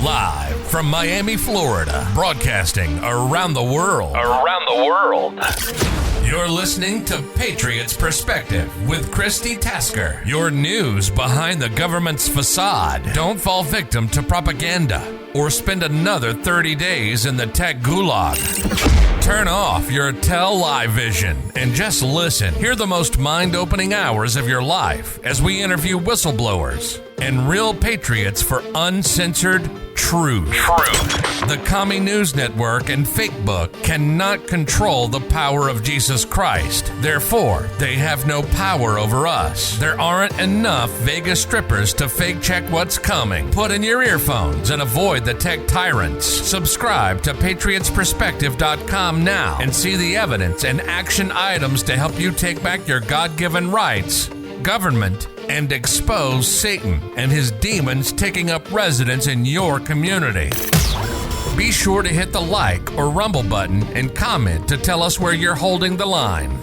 Live from Miami, Florida, broadcasting around the world. You're listening to Patriots Perspective with Christi Tasker. Your news behind the government's facade. Don't fall victim to propaganda or spend another 30 days in the tech gulag. Turn off your tell lie vision and just listen. Hear the most mind-opening hours of your life as we interview whistleblowers and real patriots for uncensored truth. The Commie News Network and Fake Book cannot control the power of Jesus Christ. Therefore, they have no power over us. There aren't enough Vegas strippers to fake check what's coming. Put in your earphones and avoid the tech tyrants. Subscribe to patriotsperspective.com now and see the evidence and action items to help you take back your God-given rights, government, and expose Satan and his demons taking up residence in your community. Be sure to hit the like or rumble button and comment to tell us where you're holding the line.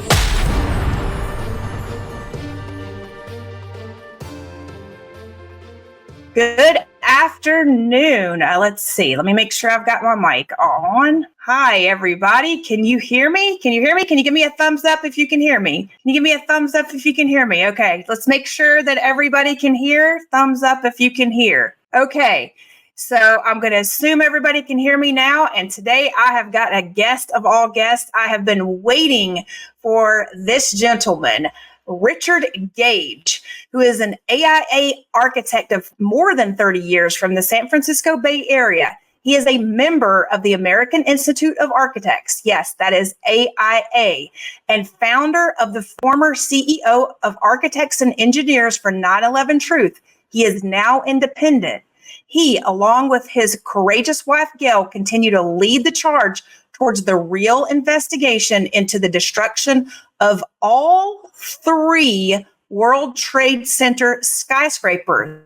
Good afternoon. Let's see. Let me make sure I've got my mic on. Hi, everybody. Can you hear me? Can you give me a thumbs up if you can hear me? Can you give me a thumbs up if you can hear me? Okay, let's make sure that everybody can hear. Thumbs up if you can hear. Okay, so I'm going to assume everybody can hear me now. And today I have got a guest of all guests. I have been waiting for this gentleman, Richard Gage, who is an AIA architect of more than 30 years from the San Francisco Bay Area. He is a member of the American Institute of Architects. Yes, that is AIA, and founder of the former CEO of Architects and Engineers for 9/11 Truth. He is now independent. He, along with his courageous wife, Gail, continue to lead the charge towards the real investigation into the destruction of all three World Trade Center skyscrapers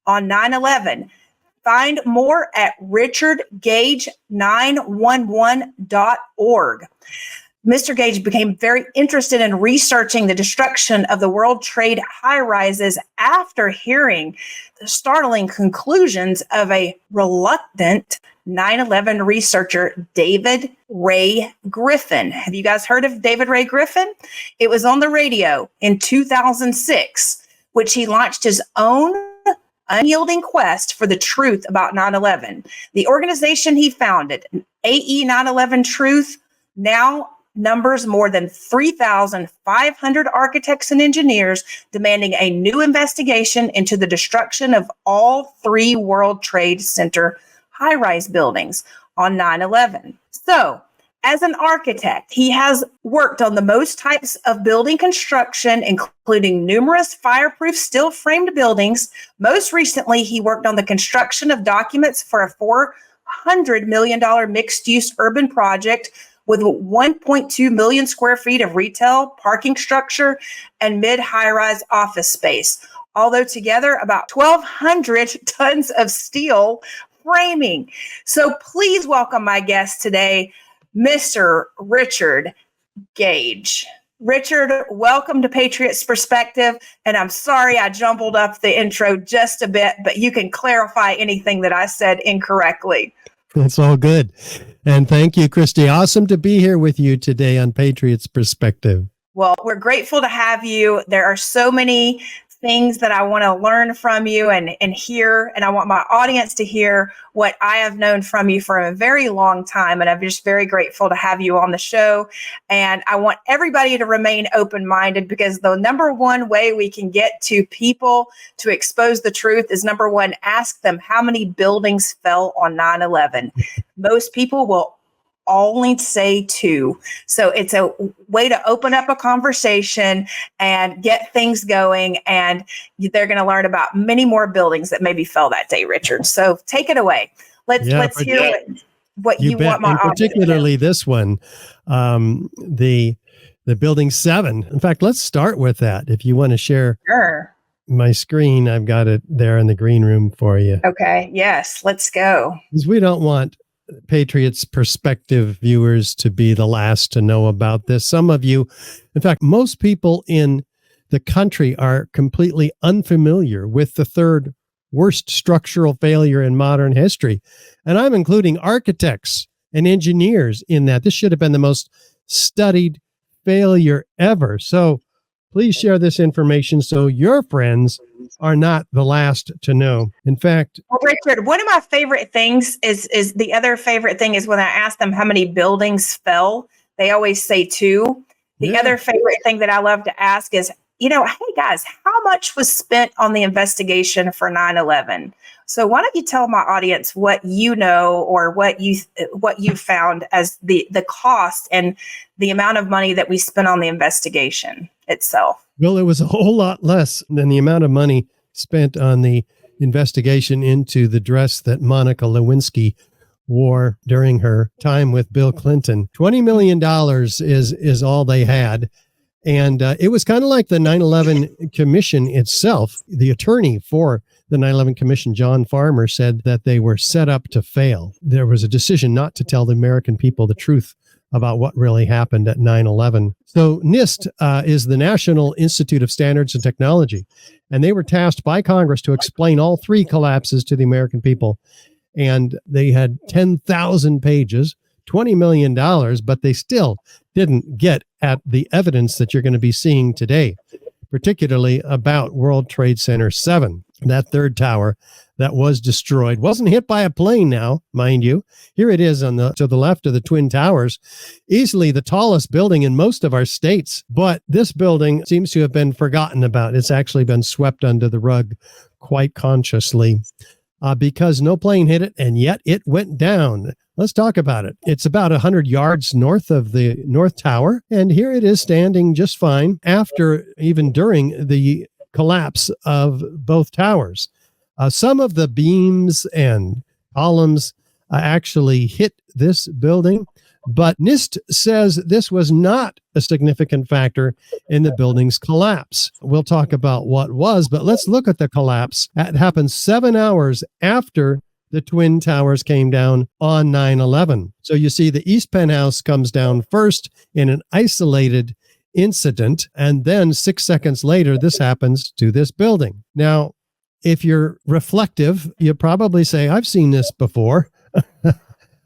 on 9/11. Find more at richardgage911.org. Mr. Gage became very interested in researching the destruction of the World Trade high-rises after hearing the startling conclusions of a reluctant 9/11 researcher, David Ray Griffin. Have you guys heard of David Ray Griffin? It was on the radio in 2006, which he launched his own unyielding quest for the truth about 9/11. The organization he founded, AE 9/11 Truth, now numbers more than 3,500 architects and engineers demanding a new investigation into the destruction of all three World Trade Center high-rise buildings on 9/11. So, as an architect, he has worked on the most types of building construction, including numerous fireproof steel-framed buildings. Most recently, he worked on the construction of documents for a $400 million mixed-use urban project with 1.2 million square feet of retail, parking structure, and mid-high-rise office space. Although together, about 1,200 tons of steel framing. So please welcome my guest today, Mr. Richard Gage. Richard, welcome to Patriots Perspective. And I'm sorry I jumbled up the intro just a bit, but you can clarify anything that I said incorrectly. That's all good. And thank you, Christi. Awesome to be here with you today on Patriots Perspective. Well, we're grateful to have you. There are so many things that I want to learn from you and hear, and I want my audience to hear what I have known from you for a very long time, and I'm just very grateful to have you on the show. And I want everybody to remain open-minded, because the number one way we can get to people to expose the truth is, number one, ask them how many buildings fell on 9/11. Most people will only say 2. So it's a way to open up a conversation and get things going. And they're going to learn about many more buildings that maybe fell that day, Richard. So take it away. Let's hear what you want my audience to know. Particularly this one, the building 7. In fact, let's start with that. If you want to share my screen, I've got it there in the green room for you. Okay. Yes. Let's go. Because we don't want Patriots Perspective viewers to be the last to know about this. Some of you, in fact, most people in the country are completely unfamiliar with the third worst structural failure in modern history. And I'm including architects and engineers in that. This should have been the most studied failure ever. So please share this information so your friends are not the last to know. In fact, well, Richard, one of my favorite things is the other favorite thing is when I ask them how many buildings fell, they always say 2. The other favorite thing that I love to ask is, hey guys, how much was spent on the investigation for 9/11? So why don't you tell my audience what you know or what you found as the cost and the amount of money that we spent on the investigation itself? Well, it was a whole lot less than the amount of money spent on the investigation into the dress that Monica Lewinsky wore during her time with Bill Clinton. $20 million is all they had. And it was kind of like the 9/11 Commission itself. The attorney for the 9/11 Commission, John Farmer, said that they were set up to fail. There was a decision not to tell the American people the truth about what really happened at 9/11. So NIST is the National Institute of Standards and Technology, and they were tasked by Congress to explain all 3 collapses to the American people. And they had 10,000 pages, $20 million, but they still didn't get at the evidence that you're going to be seeing today, particularly about World Trade Center 7, that third tower that was destroyed. Wasn't hit by a plane now, mind you. Here it is to the left of the Twin Towers, easily the tallest building in most of our states. But this building seems to have been forgotten about. It's actually been swept under the rug quite consciously because no plane hit it, and yet it went down. Let's talk about it. It's about 100 yards north of the North Tower, and here it is standing just fine even during the collapse of both towers. Some of the beams and columns actually hit this building, but NIST says this was not a significant factor in the building's collapse. We'll talk about what was, but let's look at the collapse. It happened 7 hours after the Twin Towers came down on 9/11. So you see the East Penthouse comes down first in an isolated incident, and then 6 seconds later, this happens to this building. Now, if you're reflective, you probably say, I've seen this before.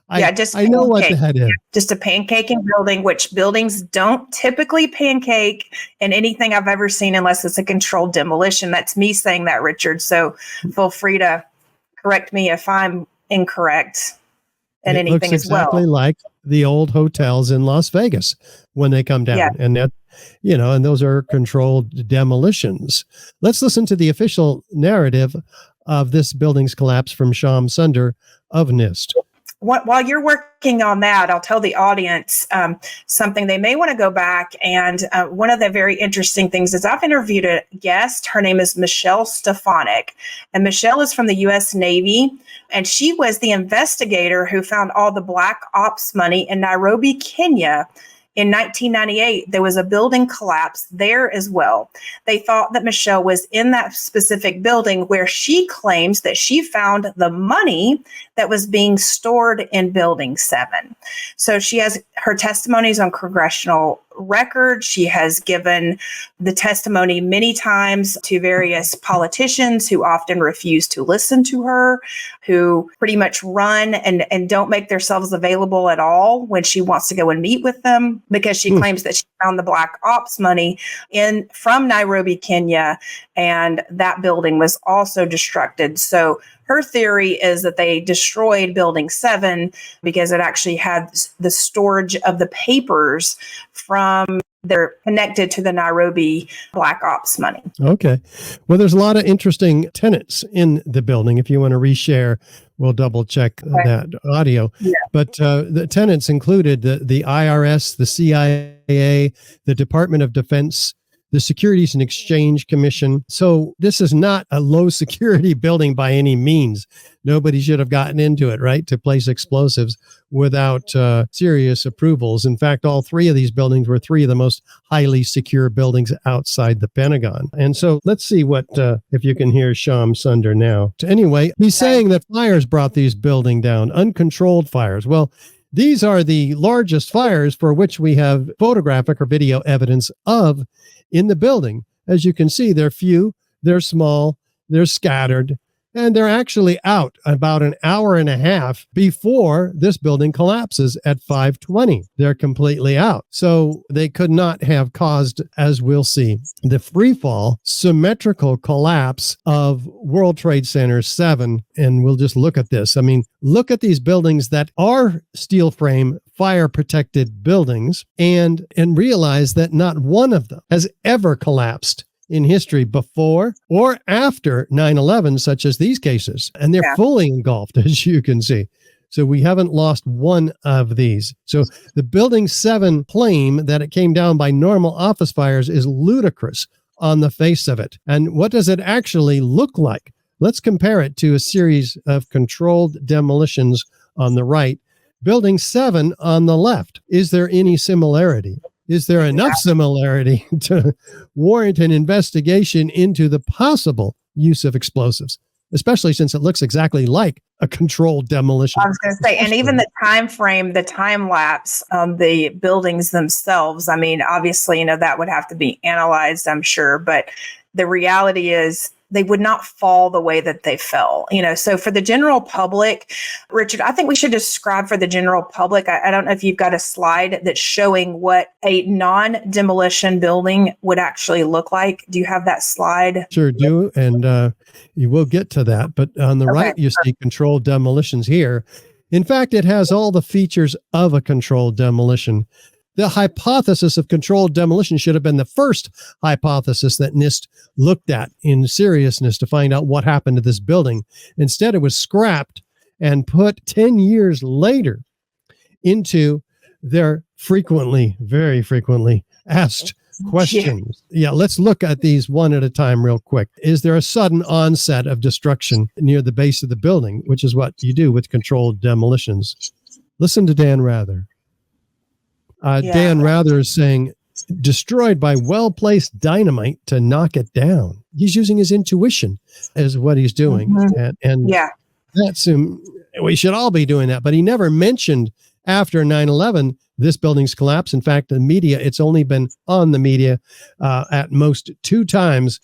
I know what the head is. Just a pancaking building, which buildings don't typically pancake in anything I've ever seen unless it's a controlled demolition. That's me saying that, Richard. So feel free to correct me if I'm incorrect in anything as well. Exactly like the old hotels in Las Vegas when they come down. Yeah. And that, and those are controlled demolitions. Let's listen to the official narrative of this building's collapse from Sham Sunder of NIST. While you're working on that, I'll tell the audience something they may want to go back. And one of the very interesting things is I've interviewed a guest. Her name is Michelle Stefanik. And Michelle is from the U.S. Navy. And she was the investigator who found all the black ops money in Nairobi, Kenya. In 1998, there was a building collapse there as well. They thought that Michelle was in that specific building where she claims that she found the money that was being stored in Building 7. So she has her testimonies on congressional record. She has given the testimony many times to various politicians who often refuse to listen to her, who pretty much run and don't make themselves available at all when she wants to go and meet with them, because she claims that she found the black ops money from Nairobi, Kenya, and that building was also destructed. So her theory is that they destroyed Building 7 because it actually had the storage of the papers they're connected to the Nairobi black ops money. Okay. Well, there's a lot of interesting tenants in the building. If you want to reshare, we'll double check that audio. Yeah. But the tenants included the IRS, the CIA, the Department of Defense, the Securities and Exchange Commission. So this is not a low security building by any means. Nobody should have gotten into it, right, to place explosives without serious approvals. In fact, all 3 of these buildings were 3 of the most highly secure buildings outside the Pentagon. And so let's see what, if you can hear Sham Sunder now. Anyway, he's saying that fires brought these buildings down, uncontrolled fires. Well, these are the largest fires for which we have photographic or video evidence of in the building. As you can see, they're few, they're small, they're scattered, And they're actually out about an hour and a half before this building collapses at 5:20. They're completely out. So they could not have caused, as we'll see, the free fall, symmetrical collapse of World Trade Center 7. And we'll just look at this. I mean, look at these buildings that are steel frame, fire protected buildings and realize that not one of them has ever collapsed in history before or after 9/11, such as these cases. And they're fully engulfed, as you can see. So we haven't lost one of these. So the Building 7 claim that it came down by normal office fires is ludicrous on the face of it. And what does it actually look like? Let's compare it to a series of controlled demolitions on the right, Building 7 on the left. Is there any similarity? Is there enough similarity to warrant an investigation into the possible use of explosives, especially since it looks exactly like a controlled demolition? I was going to say, and even the time frame, the time lapse of the buildings themselves. I mean, obviously, that would have to be analyzed, I'm sure, but the reality is they would not fall the way that they fell. So for the general public, Richard, I think we should describe for the general public. I don't know if you've got a slide that's showing what a non-demolition building would actually look like. Do you have that slide? Sure do. And you will get to that. But on the right, you see controlled demolitions here. In fact, it has all the features of a controlled demolition. The hypothesis of controlled demolition should have been the first hypothesis that NIST looked at in seriousness to find out what happened to this building. Instead, it was scrapped and put 10 years later into their very frequently asked questions. Yeah, let's look at these one at a time real quick. Is there a sudden onset of destruction near the base of the building, which is what you do with controlled demolitions? Listen to Dan Rather. Dan Rather is saying, destroyed by well-placed dynamite to knock it down. He's using his intuition as what he's doing. Mm-hmm. And that's we should all be doing that. But he never mentioned after 9/11, this building's collapse. In fact, the media, it's only been on the media at most 2 times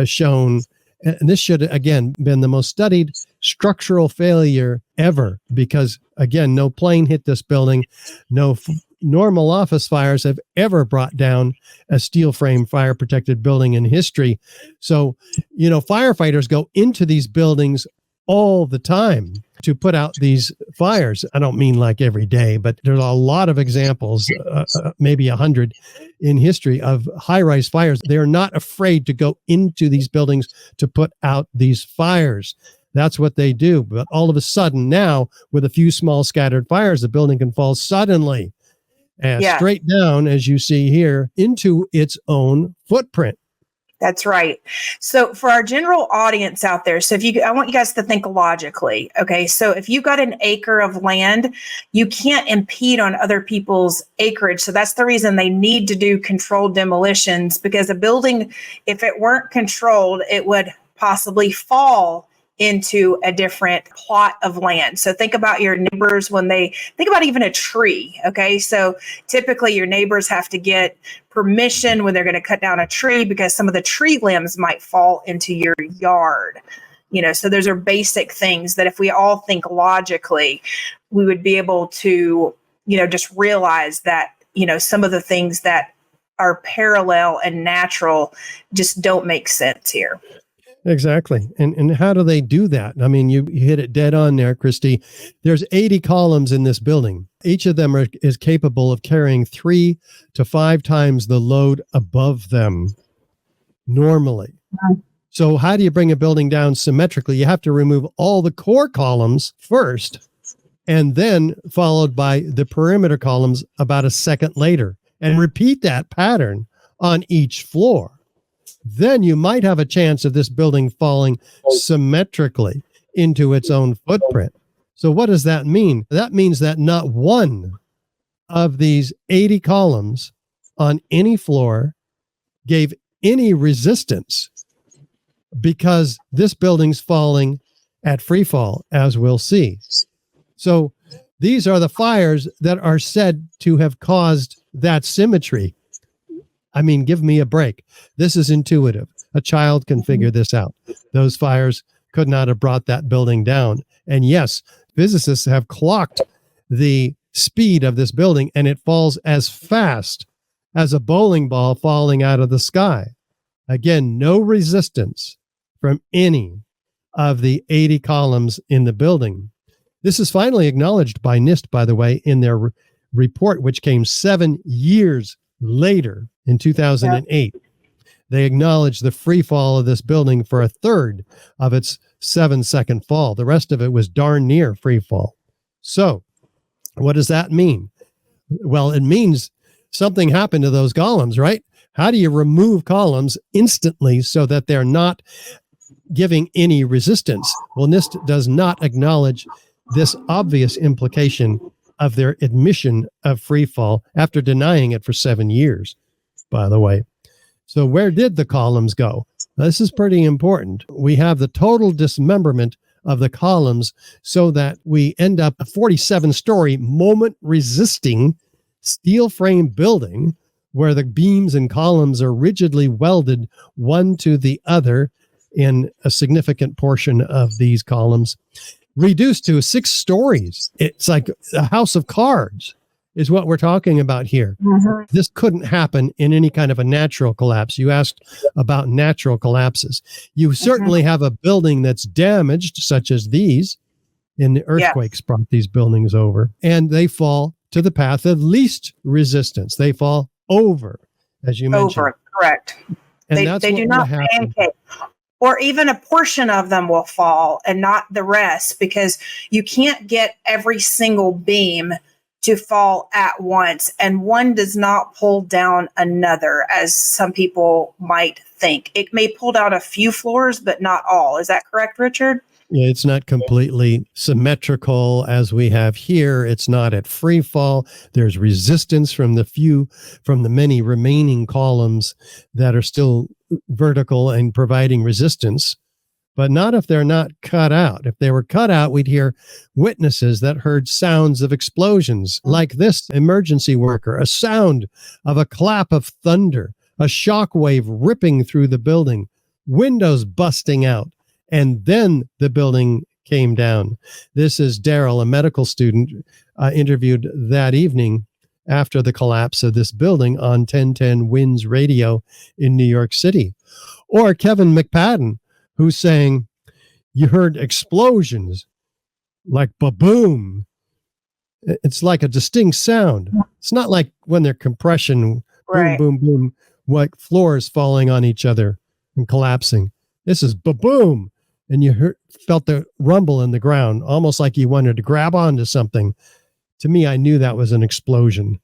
shown. And this should, again, been the most studied structural failure ever because, again, no plane hit this building. No normal office fires have ever brought down a steel frame fire protected building in history. So, firefighters go into these buildings all the time to put out these fires. I don't mean like every day, but there's a lot of examples, maybe 100 in history of high-rise fires. They're not afraid to go into these buildings to put out these fires. That's what they do. But all of a sudden now, with a few small scattered fires, the building can fall suddenly and straight down, as you see here, into its own footprint. That's right. So for our general audience out there, I want you guys to think logically. Okay. So if you got an acre of land, you can't impede on other people's acreage. So that's the reason they need to do controlled demolitions, because a building, if it weren't controlled, it would possibly fall into a different plot of land. So think about your neighbors think about even a tree. Okay. So typically your neighbors have to get permission when they're going to cut down a tree because some of the tree limbs might fall into your yard. So those are basic things that if we all think logically, we would be able to, just realize that, some of the things that are parallel and natural just don't make sense here. Exactly. And how do they do that? I mean, you hit it dead on there, Christi. There's 80 columns in this building. Each of them is capable of carrying 3 to 5 times the load above them normally. So how do you bring a building down symmetrically? You have to remove all the core columns first, and then followed by the perimeter columns about a second later, and repeat that pattern on each floor. Then you might have a chance of this building falling symmetrically into its own footprint. So what does that mean? That means that not one of these 80 columns on any floor gave any resistance, because this building's falling at free fall, as we'll see. So these are the fires that are said to have caused that symmetry. I mean, give me a break. This is intuitive. A child can figure this out. Those fires could not have brought that building down. And yes, physicists have clocked the speed of this building, and it falls as fast as a bowling ball falling out of the sky. Again, no resistance from any of the 80 columns in the building. This is finally acknowledged by NIST, by the way, in their report, which came 7 years later in 2008. Yeah. They acknowledged the free fall of this building for a third of its 7-second fall. The rest of it was darn near free fall. So what does that mean? Well, it means something happened to those columns, right? How do you remove columns instantly so that they're not giving any resistance? Well, NIST does not acknowledge this obvious implication of their admission of free fall after denying it for 7 years, by the way. So where did the columns go? This is pretty important. We have the total dismemberment of the columns so that we end up a 47-story moment-resisting steel frame building where the beams and columns are rigidly welded one to the other in a significant portion of these columns, reduced to 6 stories. It's like a house of cards is what we're talking about here. Mm-hmm. This couldn't happen in any kind of a natural collapse. You asked about natural collapses. You certainly have a building that's damaged, such as these, and the earthquakes brought these buildings over, and they fall to the path of least resistance. They fall over, as you mentioned. Over, correct. And they do not pancake. Or even a portion of them will fall and not the rest, because you can't get every single beam to fall at once, and one does not pull down another, as some people might think. It may pull down a few floors, but not all. Is that correct, Richard? Yeah, it's not completely symmetrical as we have here. It's not at free fall. There's resistance from the many remaining columns that are still vertical and providing resistance, but not if they're not cut out. If they were cut out, we'd hear witnesses that heard sounds of explosions, like this emergency worker, a sound of a clap of thunder, a shockwave ripping through the building, windows busting out, and then the building came down. This is Daryl, a medical student interviewed that evening after the collapse of this building on 1010 Winds Radio in New York City. Or Kevin McPadden, who's saying, you heard explosions like ba-boom. It's like a distinct sound. It's not like when they're compression, boom, boom, boom, like floors falling on each other and collapsing. This is ba-boom. And you felt the rumble in the ground, almost like you wanted to grab onto something. To me, I knew that was an explosion.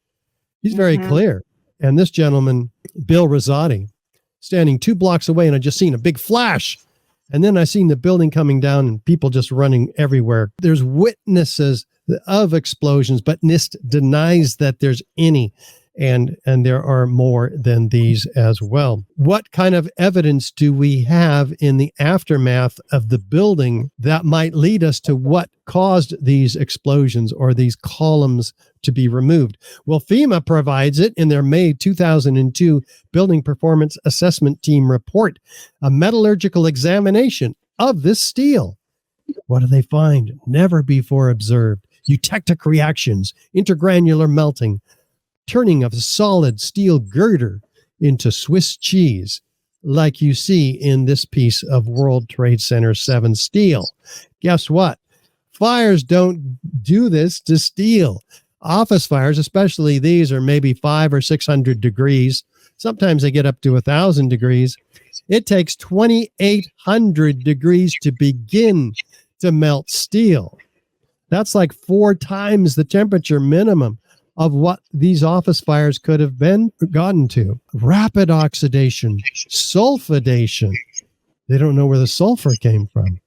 He's very clear. And this gentleman, Bill Rosati, standing 2 blocks away, and I just seen a big flash. And then I seen the building coming down and people just running everywhere. There's witnesses of explosions, but NIST denies that there's any. And there are more than these as well. What kind of evidence do we have in the aftermath of the building that might lead us to what caused these explosions or these columns to be removed? Well, FEMA provides it in their May 2002 Building Performance Assessment Team report, a metallurgical examination of this steel. What do they find? Never before observed. Eutectic reactions, intergranular melting, turning of a solid steel girder into Swiss cheese, like you see in this piece of World Trade Center 7 steel. Guess what? Fires don't do this to steel. Office fires, especially these, are maybe 500 or 600 degrees. Sometimes they get up to 1,000 degrees. It takes 2,800 degrees to begin to melt steel. That's like 4 times the temperature minimum of what these office fires could have been gotten to. Rapid oxidation, sulfidation. They don't know where the sulfur came from.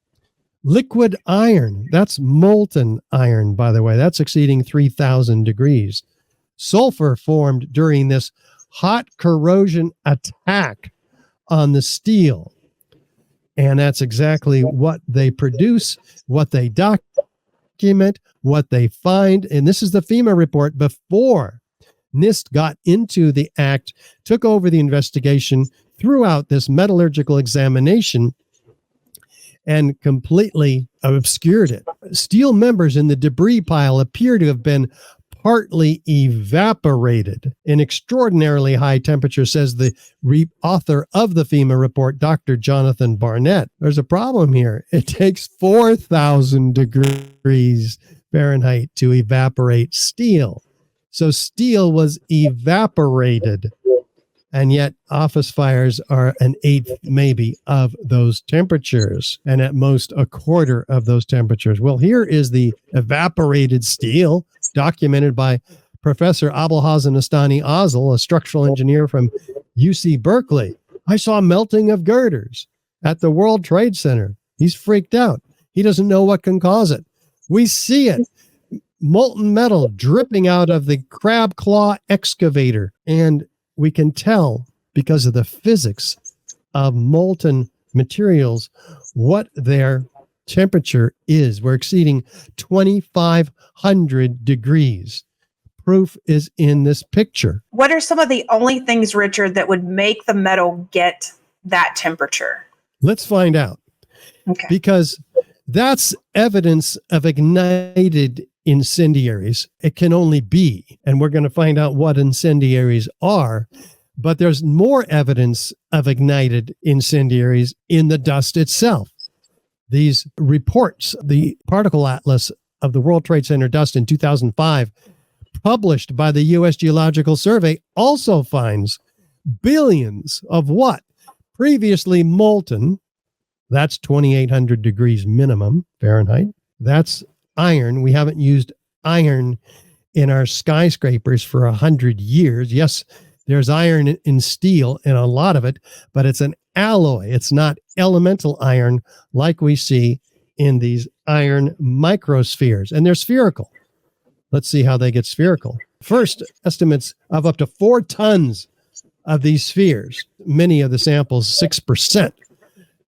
Liquid iron, that's molten iron, by the way. That's exceeding 3,000 degrees. Sulfur formed during this hot corrosion attack on the steel. And that's exactly what they produce, what they document, what they find. And this is the FEMA report before NIST got into the act, took over the investigation, threw out this metallurgical examination, and completely obscured it. Steel members in the debris pile appear to have been partly evaporated in extraordinarily high temperature, says the author of the FEMA report, Dr. Jonathan Barnett. There's a problem here. It takes 4,000 degrees Fahrenheit to evaporate steel. So steel was evaporated. And yet office fires are an eighth maybe of those temperatures, and at most a quarter of those temperatures. Well, here is the evaporated steel documented by Professor Abelhazen Astani Azel, a structural engineer from UC Berkeley. I saw melting of girders at the World Trade Center. He's freaked out. He doesn't know what can cause it. We see it. Molten metal dripping out of the crab claw excavator. And we can tell because of the physics of molten materials what their temperature is. We're exceeding 2,500 degrees. Proof is in this picture. What are some of the only things, Richard, that would make the metal get that temperature? Let's find out. Okay. Because that's evidence of ignited incendiaries. It can only be, and we're going to find out what incendiaries are, but there's more evidence of ignited incendiaries in the dust itself. These reports, the particle atlas of the World Trade Center dust in 2005, published by the U.S. Geological Survey, also finds billions of what? Previously molten, that's 2,800 degrees minimum Fahrenheit. That's iron. We haven't used iron in our skyscrapers for 100 years. Yes, there's iron in steel and a lot of it, but it's an alloy. It's not elemental iron like we see in these iron microspheres, and they're spherical. Let's see how they get spherical. First, estimates of up to 4 tons of these spheres, many of the samples 6%.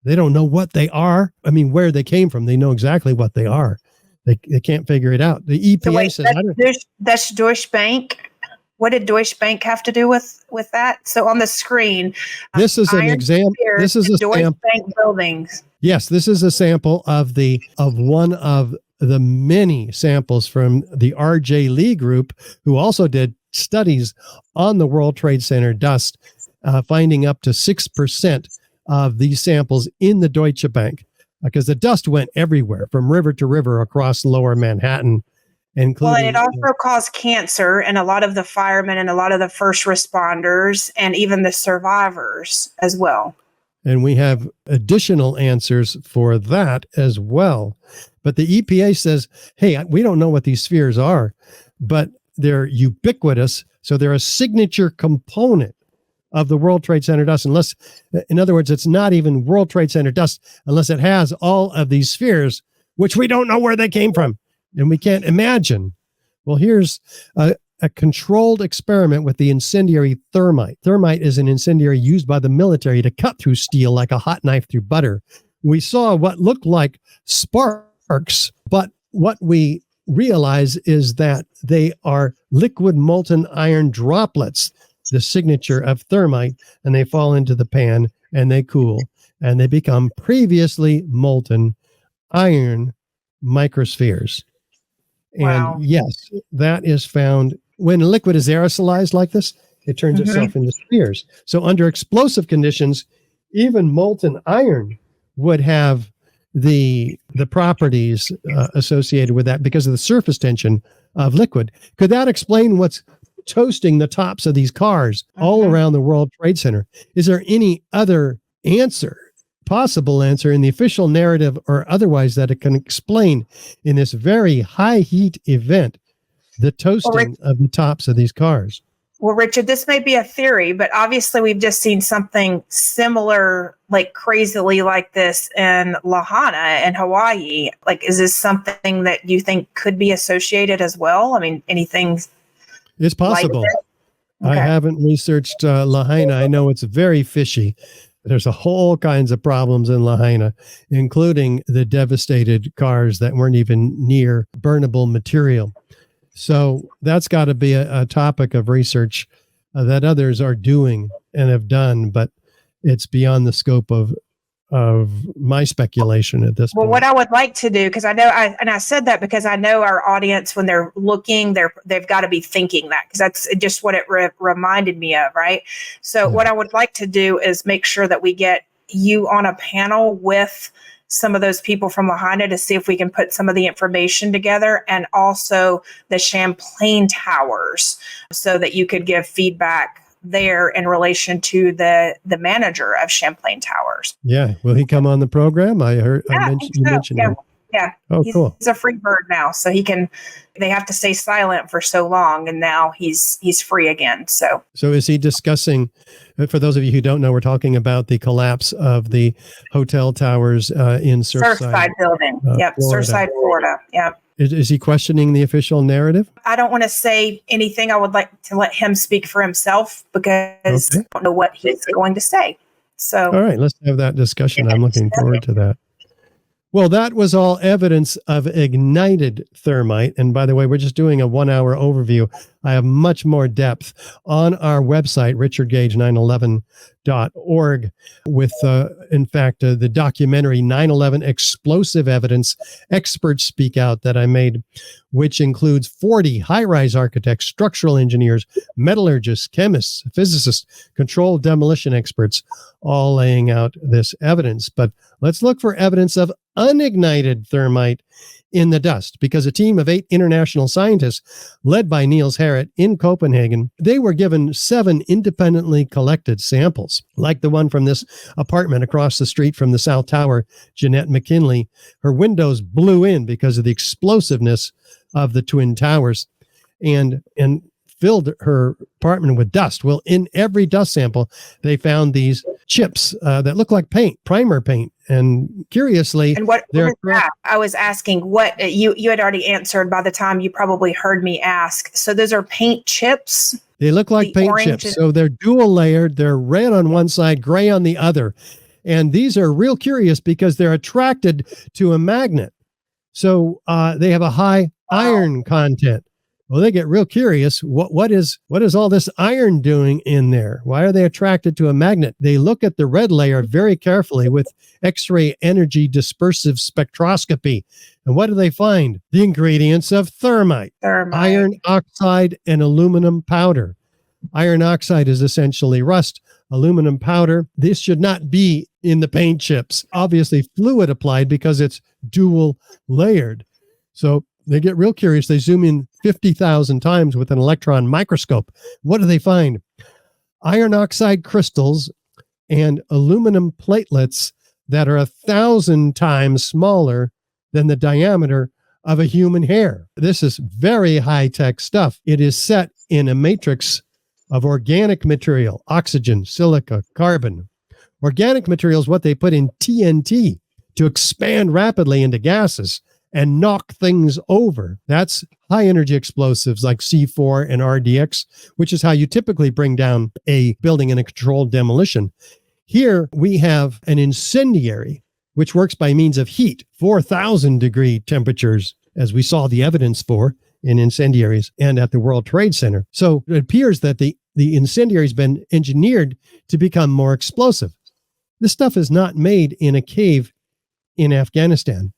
They don't know what they are. I mean, where they came from. They know exactly what they are. They can't figure it out. The EPA says that's Deutsche Bank. What did Deutsche Bank have to do with that? So on the screen, this is an example. This is a Deutsche sample. Bank buildings. Yes, this is a sample of one of the many samples from the R.J. Lee group, who also did studies on the World Trade Center dust, finding up to 6% of these samples in the Deutsche Bank, because the dust went everywhere from river to river across lower Manhattan, including. Well, and it also caused cancer, and a lot of the firemen and a lot of the first responders and even the survivors as well. And we have additional answers for that as well. But the EPA says, hey, we don't know what these spheres are, but they're ubiquitous. So they're a signature component of the World Trade Center dust, unless, in other words, it's not even World Trade Center dust unless it has all of these spheres, which we don't know where they came from and we can't imagine. Well, here's a controlled experiment with the incendiary thermite. Thermite is an incendiary used by the military to cut through steel like a hot knife through butter. We saw what looked like sparks, but what we realize is that they are liquid molten iron droplets, the signature of thermite, and they fall into the pan and they cool and they become previously molten iron microspheres. Wow. And yes, that is found when a liquid is aerosolized like this, it turns itself into spheres. So under explosive conditions, even molten iron would have the properties associated with that because of the surface tension of liquid. Could that explain what's toasting the tops of these cars all around the World Trade Center? Is there any other possible answer in the official narrative or otherwise that it can explain in this very high heat event, the toasting of the tops of these cars? Well, Richard, this may be a theory, but obviously we've just seen something similar, like crazily like this in Lahaina and Hawaii. Like, is this something that you think could be associated as well? I mean, anything? It's possible. Like I haven't researched Lahaina. I know it's very fishy. There's a whole kinds of problems in Lahaina, including the devastated cars that weren't even near burnable material. So that's got to be a topic of research that others are doing and have done, but it's beyond the scope of of my speculation at this Well, point. what I would like to do, because I said that because I know our audience, when they're looking, they've got to be thinking that, because that's just what it reminded me of, right? So what I would like to do is make sure that we get you on a panel with some of those people from Lahaina to see if we can put some of the information together, and also the Champlain Towers, so that you could give feedback there in relation to the manager of Champlain Towers. Yeah. Will he come on the program? I heard Yeah, I you think so. mentioned him. Yeah. Oh, cool. He's a free bird now, so they have to stay silent for so long, and now he's free again. So is he discussing, for those of you who don't know, we're talking about the collapse of the hotel towers in Surfside building. Yep. Florida. Surfside, Florida. Yep. Is he questioning the official narrative? I don't want to say anything. I would like to let him speak for himself, because I don't know what he's going to say. So, all right, let's have that discussion. I'm looking forward to that. Well, that was all evidence of ignited thermite. And by the way, we're just doing a 1 hour overview. I have much more depth on our website, richardgage911.org, with, in fact, the documentary 9/11 Explosive Evidence Experts Speak Out that I made, which includes 40 high-rise architects, structural engineers, metallurgists, chemists, physicists, controlled demolition experts, all laying out this evidence. But let's look for evidence of unignited thermite in the dust, because a team of 8 international scientists led by Niels Harrit in Copenhagen, they were given 7 independently collected samples, like the one from this apartment across the street from the South Tower. Jeanette McKinley, her windows blew in because of the explosiveness of the Twin Towers, and filled her apartment with dust. Well, in every dust sample, they found these chips that look like paint, primer paint. And curiously, and what is that? I was asking what you had already answered by the time you probably heard me ask. So those are paint chips? They look like paint chips. So they're dual layered. They're red on one side, gray on the other. And these are real curious because they're attracted to a magnet. So they have a high iron content. Well, they get real curious. What is all this iron doing in there? Why are they attracted to a magnet? They look at the red layer very carefully with X-ray energy dispersive spectroscopy. And what do they find? The ingredients of thermite. Iron oxide and aluminum powder. Iron oxide is essentially rust. Aluminum powder, this should not be in the paint chips. Obviously, fluid applied because it's dual layered. So they get real curious. They zoom in 50,000 times with an electron microscope. What do they find? Iron oxide crystals and aluminum platelets that are 1,000 times smaller than the diameter of a human hair. This is very high-tech stuff. It is set in a matrix of organic material, oxygen, silica, carbon. Organic material is what they put in TNT to expand rapidly into gases and knock things over. That's high energy explosives like C4 and RDX, which is how you typically bring down a building in a controlled demolition. Here we have an incendiary, which works by means of heat, 4,000 degree temperatures, as we saw the evidence for in incendiaries and at the World Trade Center. So it appears that the incendiary has been engineered to become more explosive. This stuff is not made in a cave in Afghanistan.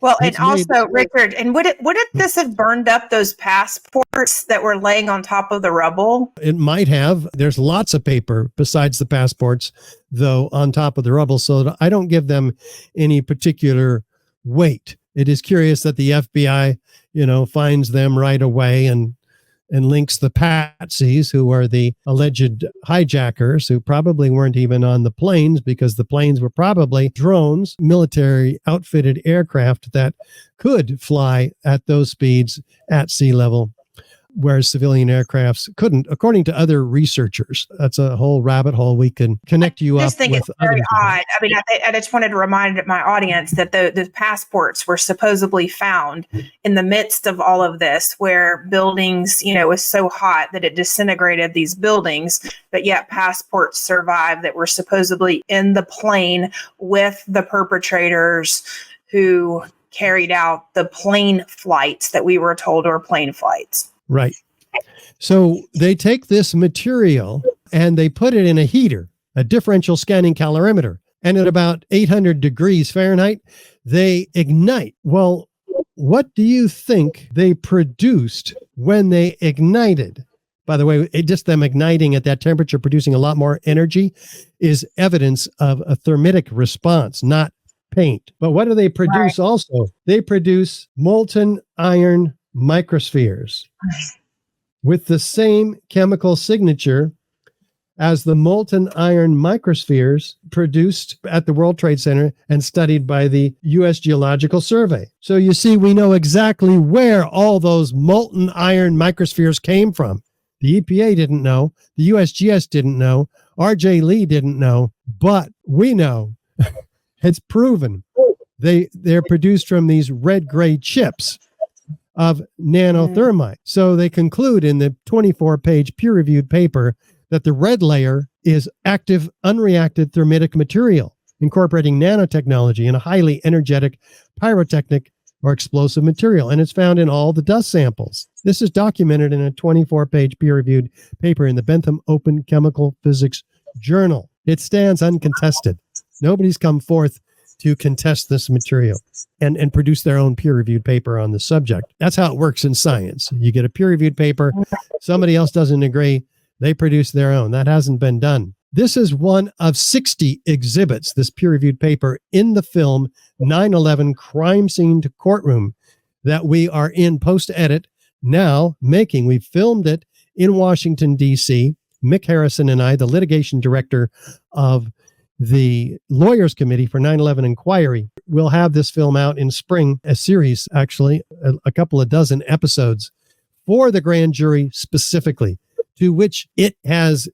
Well, and also, Richard, and would this have burned up those passports that were laying on top of the rubble? It might have. There's lots of paper besides the passports, though, on top of the rubble, so I don't give them any particular weight. It is curious that the FBI, finds them right away and links the patsies, who are the alleged hijackers, who probably weren't even on the planes, because the planes were probably drones, military outfitted aircraft that could fly at those speeds at sea level, whereas civilian aircrafts couldn't, according to other researchers. That's a whole rabbit hole we can connect you up with. I just think it's very odd. I mean, I just wanted to remind my audience that the passports were supposedly found in the midst of all of this, where buildings, it was so hot that it disintegrated these buildings, but yet passports survived that were supposedly in the plane with the perpetrators who carried out the plane flights that we were told were plane flights. Right. So they take this material and they put it in a heater, a differential scanning calorimeter, And at about 800 degrees Fahrenheit, they ignite. Well, what do you think they produced when they ignited? By the way, just them igniting at that temperature, producing a lot more energy, is evidence of a thermitic response, not paint. But what do they produce also? They produce molten iron microspheres with the same chemical signature as the molten iron microspheres produced at the World Trade Center and studied by the U.S. Geological Survey. So you see, we know exactly where all those molten iron microspheres came from. The EPA didn't know. The USGS didn't know. R.J. Lee didn't know. But we know. It's proven. They're produced from these red-gray chips of nanothermite. So they conclude in the 24-page peer-reviewed paper that the red layer is active, unreacted thermitic material, incorporating nanotechnology in a highly energetic pyrotechnic or explosive material, and it's found in all the dust samples. This is documented in a 24-page peer-reviewed paper in the Bentham Open Chemical Physics Journal. It stands uncontested. Nobody's come forth to contest this material and produce their own peer-reviewed paper on the subject. That's how it works in science. You get a peer-reviewed paper, somebody else doesn't agree, they produce their own. That hasn't been done. This is one of 60 exhibits, this peer-reviewed paper, in the film 9/11 Crime Scene to Courtroom that we are in post-edit now making. We filmed it in Washington, D.C. Mick Harrison and I, the litigation director of the Lawyers Committee for 9/11 Inquiry, will have this film out in spring, a series, actually, a couple of dozen episodes for the grand jury specifically, to which it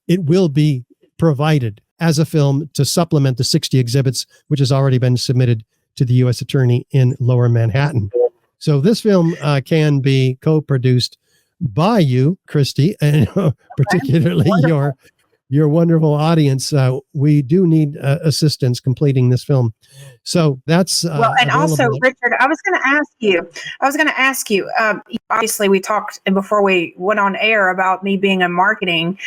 will be provided as a film to supplement the 60 exhibits, which has already been submitted to the U.S. Attorney in Lower Manhattan. So this film can be co-produced by you, Christi, and particularly your wonderful audience. We do need assistance completing this film. So that's well, and available. Also, Richard, I was going to ask you, obviously we talked before we went on air about me being in marketing.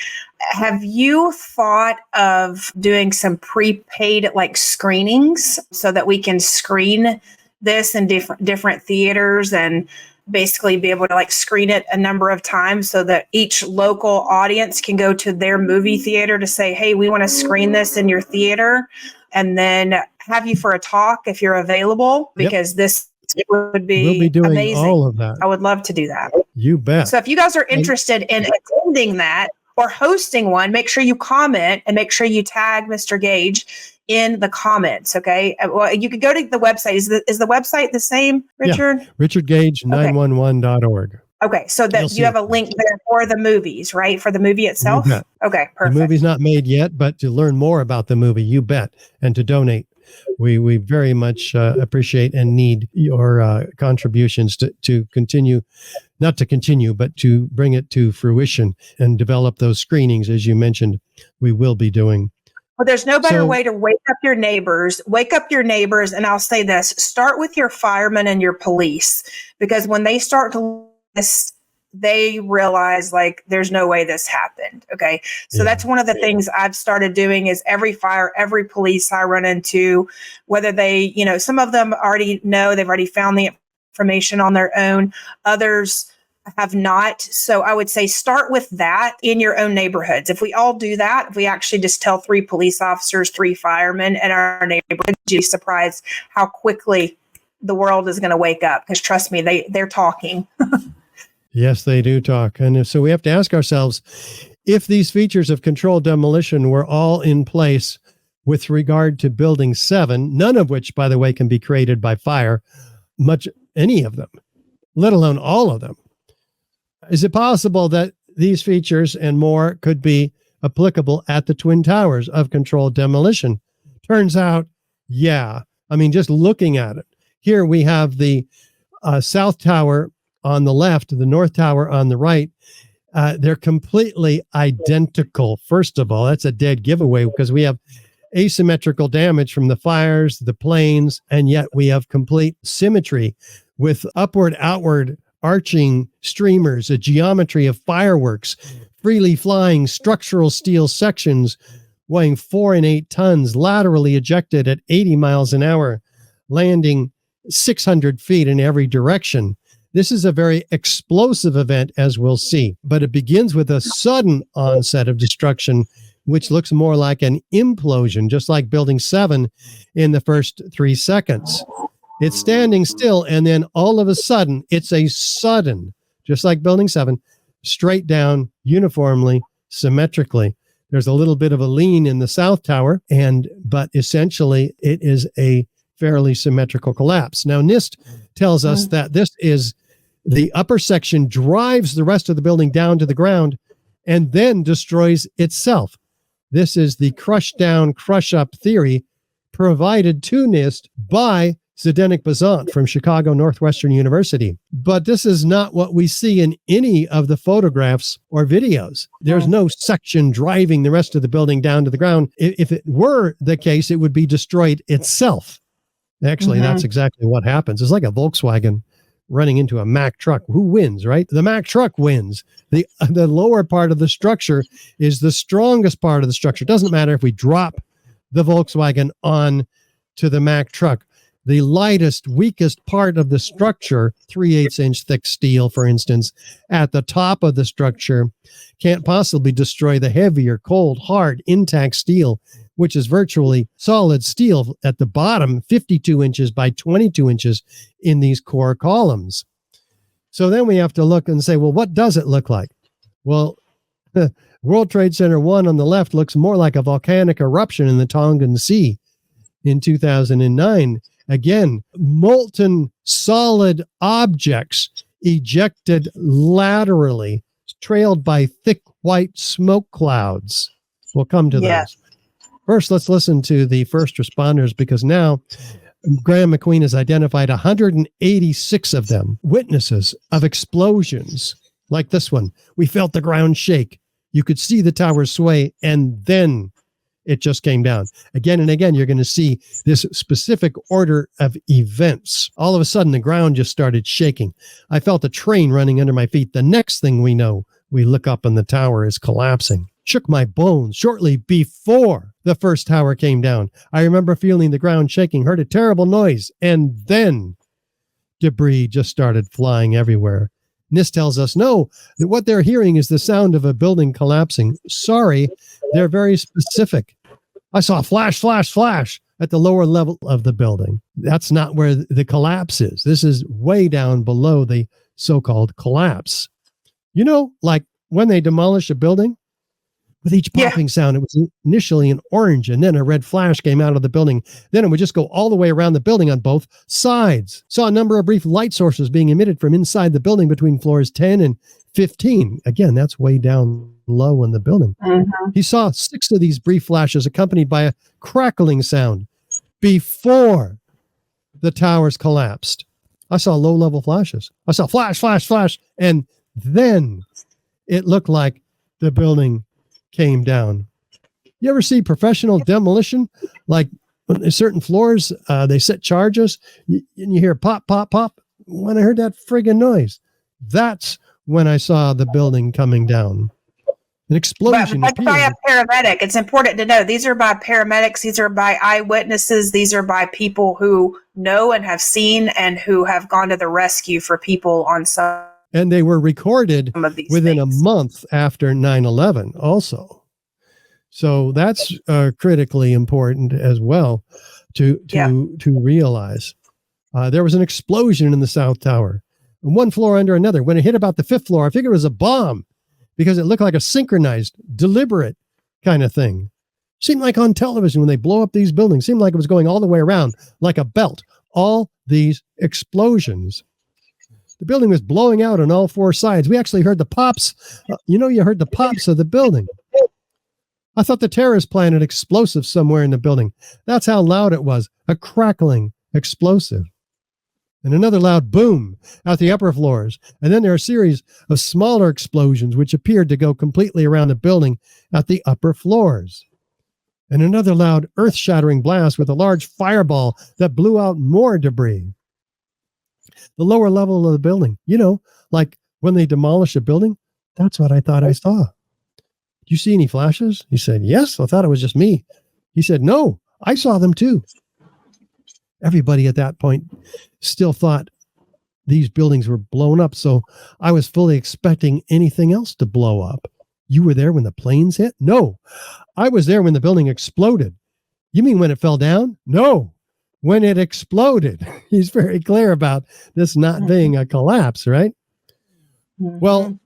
Have you thought of doing some prepaid like screenings so that we can screen this in different theaters and basically be able to like screen it a number of times so that each local audience can go to their movie theater to say, hey, we want to screen this in your theater, and then have you for a talk if you're available, because this would be we'll be doing amazing. All of that. I would love to do that. You bet. So if you guys are interested in attending that or hosting one, make sure you comment and make sure you tag Mr. Gage in the comments. Okay. Well, you could go to the website. Is the website the same, Richard? Yeah. RichardGage911.org. Okay. So that you have a link there for the movies, right? For the movie itself? Okay. Perfect. The movie's not made yet, but to learn more about the movie, you bet. And to donate, we very much appreciate and need your contributions to continue, not to continue, but to bring it to fruition and develop those screenings, as you mentioned, we will be doing. Well, there's no better way to wake up your neighbors. And I'll say this, start with your firemen and your police, because when they start to list, they realize like there's no way this happened. Okay. So that's one of the things I've started doing is every police I run into, whether they, some of them already know, they've already found the information on their own. Others have not. So I would say start with that in your own neighborhoods. If we all do that, if we actually just tell 3 police officers, 3 firemen in our neighborhood, you'd be surprised how quickly the world is going to wake up. Because trust me, they're talking. Yes, they do talk. And so we have to ask ourselves, if these features of controlled demolition were all in place with regard to Building 7, none of which, by the way, can be created by fire, any of them, let alone all of them, is it possible that these features and more could be applicable at the Twin Towers of controlled demolition? Turns out, yeah. I mean, just looking at it, here we have the South Tower on the left, the North Tower on the right. They're completely identical. First of all, that's a dead giveaway because we have asymmetrical damage from the fires, the planes, and yet we have complete symmetry with outward arching streamers, a geometry of fireworks, freely flying structural steel sections weighing 4 and 8 tons, laterally ejected at 80 miles an hour, landing 600 feet in every direction. This is a very explosive event, as we'll see, but it begins with a sudden onset of destruction, which looks more like an implosion, just like Building 7 in the first 3 seconds. It's standing still, and then all of a sudden, it's a sudden, just like Building 7, straight down, uniformly, symmetrically. There's a little bit of a lean in the South Tower, but essentially it is a fairly symmetrical collapse. Now, NIST tells us that this is the upper section drives the rest of the building down to the ground and then destroys itself. This is the crush down, crush up theory provided to NIST by Zdenek Bazant from Chicago Northwestern University. But this is not what we see in any of the photographs or videos. There's no section driving the rest of the building down to the ground. If it were the case, it would be destroyed itself. Actually, that's exactly what happens. It's like a Volkswagen running into a Mack truck. Who wins, right? The Mack truck wins. The lower part of the structure is the strongest part of the structure. It doesn't matter if we drop the Volkswagen on to the Mack truck. The lightest, weakest part of the structure, 3/8 inch thick steel, for instance, at the top of the structure, can't possibly destroy the heavier, cold, hard, intact steel, which is virtually solid steel at the bottom, 52 inches by 22 inches in these core columns. So then we have to look and say, well, what does it look like? Well, World Trade Center 1 on the left looks more like a volcanic eruption in the Tongan Sea in 2009. Again, molten solid objects ejected laterally, trailed by thick white smoke clouds. We'll come to those. First, let's listen to the first responders, because now Graham McQueen has identified 186 of them, witnesses of explosions like this one. We felt the ground shake. You could see the tower sway, and then it just came down. Again and again, you're going to see this specific order of events. All of a sudden, the ground just started shaking. I felt a train running under my feet. The next thing we know, we look up and the tower is collapsing. Shook my bones shortly before the first tower came down. I remember feeling the ground shaking, heard a terrible noise, and then debris just started flying everywhere. NIST tells us, no, that what they're hearing is the sound of a building collapsing. Sorry, they're very specific. I saw a flash, flash, flash at the lower level of the building. That's not where the collapse is. This is way down below the so-called collapse. You know, like when they demolish a building, with each popping sound, it was initially an orange, and then a red flash came out of the building. Then it would just go all the way around the building on both sides. Saw a number of brief light sources being emitted from inside the building between floors 10 and 15. Again, that's way down low in the building. He saw 6 of these brief flashes accompanied by a crackling sound before the towers collapsed. I saw low-level flashes. I saw flash, flash, flash, and then it looked like the building came down. You ever see professional demolition? Like on certain floors, they set charges and you hear pop, pop, pop. When I heard that friggin' noise, that's when I saw the building coming down. An explosion. But by a paramedic. It's important to know these are by paramedics. These are by eyewitnesses. These are by people who know and have seen and who have gone to the rescue for people on some. And they were recorded within a month after 9/11 also. So that's critically important as well to realize. There was an explosion in the South Tower, one floor under another. When it hit about the 5th floor, I figured it was a bomb because it looked like a synchronized, deliberate kind of thing. Seemed like on television when they blow up these buildings, seemed like it was going all the way around like a belt. All these explosions. The building was blowing out on all 4 sides. We actually heard the pops. You heard the pops of the building. I thought the terrorists planted explosives somewhere in the building. That's how loud it was. A crackling explosive. And another loud boom at the upper floors. And then there are a series of smaller explosions which appeared to go completely around the building at the upper floors. And another loud earth-shattering blast with a large fireball that blew out more debris. The lower level of the building, like when they demolish a building, that's what I thought I saw. you see any flashes? He said, yes, I thought it was just me. He said, no, I saw them too. Everybody at that point still thought these buildings were blown up. So I was fully expecting anything else to blow up. You were there when the planes hit? No, I was there when the building exploded. You mean when it fell down? No, when it exploded. He's very clear about this not being a collapse, right? Well,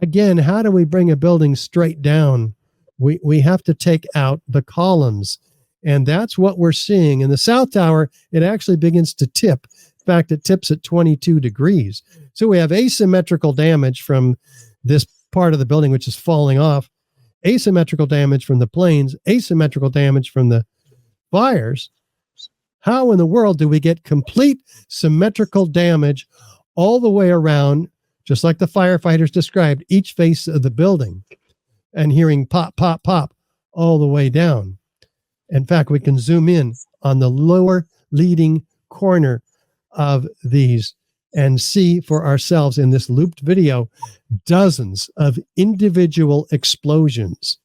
again, how do we bring a building straight down? We have to take out the columns. And that's what we're seeing. In the South Tower, it actually begins to tip. In fact, it tips at 22 degrees. So we have asymmetrical damage from this part of the building, which is falling off, asymmetrical damage from the planes, asymmetrical damage from the fires. How in the world do we get complete symmetrical damage all the way around, just like the firefighters described, each face of the building, and hearing pop, pop, pop all the way down? In fact, we can zoom in on the lower leading corner of these and see for ourselves in this looped video dozens of individual explosions.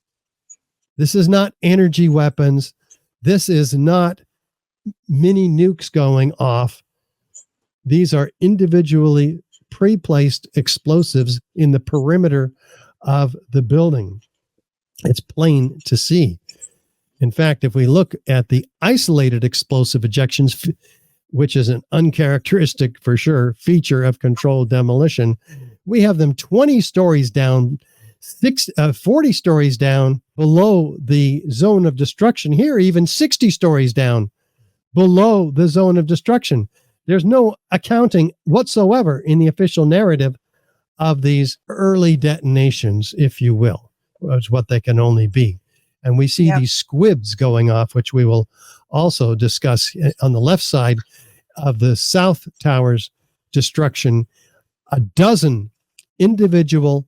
This is not energy weapons. This is not mini nukes going off. These are individually pre-placed explosives in the perimeter of the building. It's plain to see. In fact, if we look at the isolated explosive ejections, which is an uncharacteristic, for sure, feature of controlled demolition, we have them 20 stories down, 40 stories down below the zone of destruction. Here, even 60 stories down below the zone of destruction. There's no accounting whatsoever in the official narrative of these early detonations, if you will, is what they can only be. And we see these squibs going off, which we will also discuss on the left side of the South Tower's destruction. A dozen individual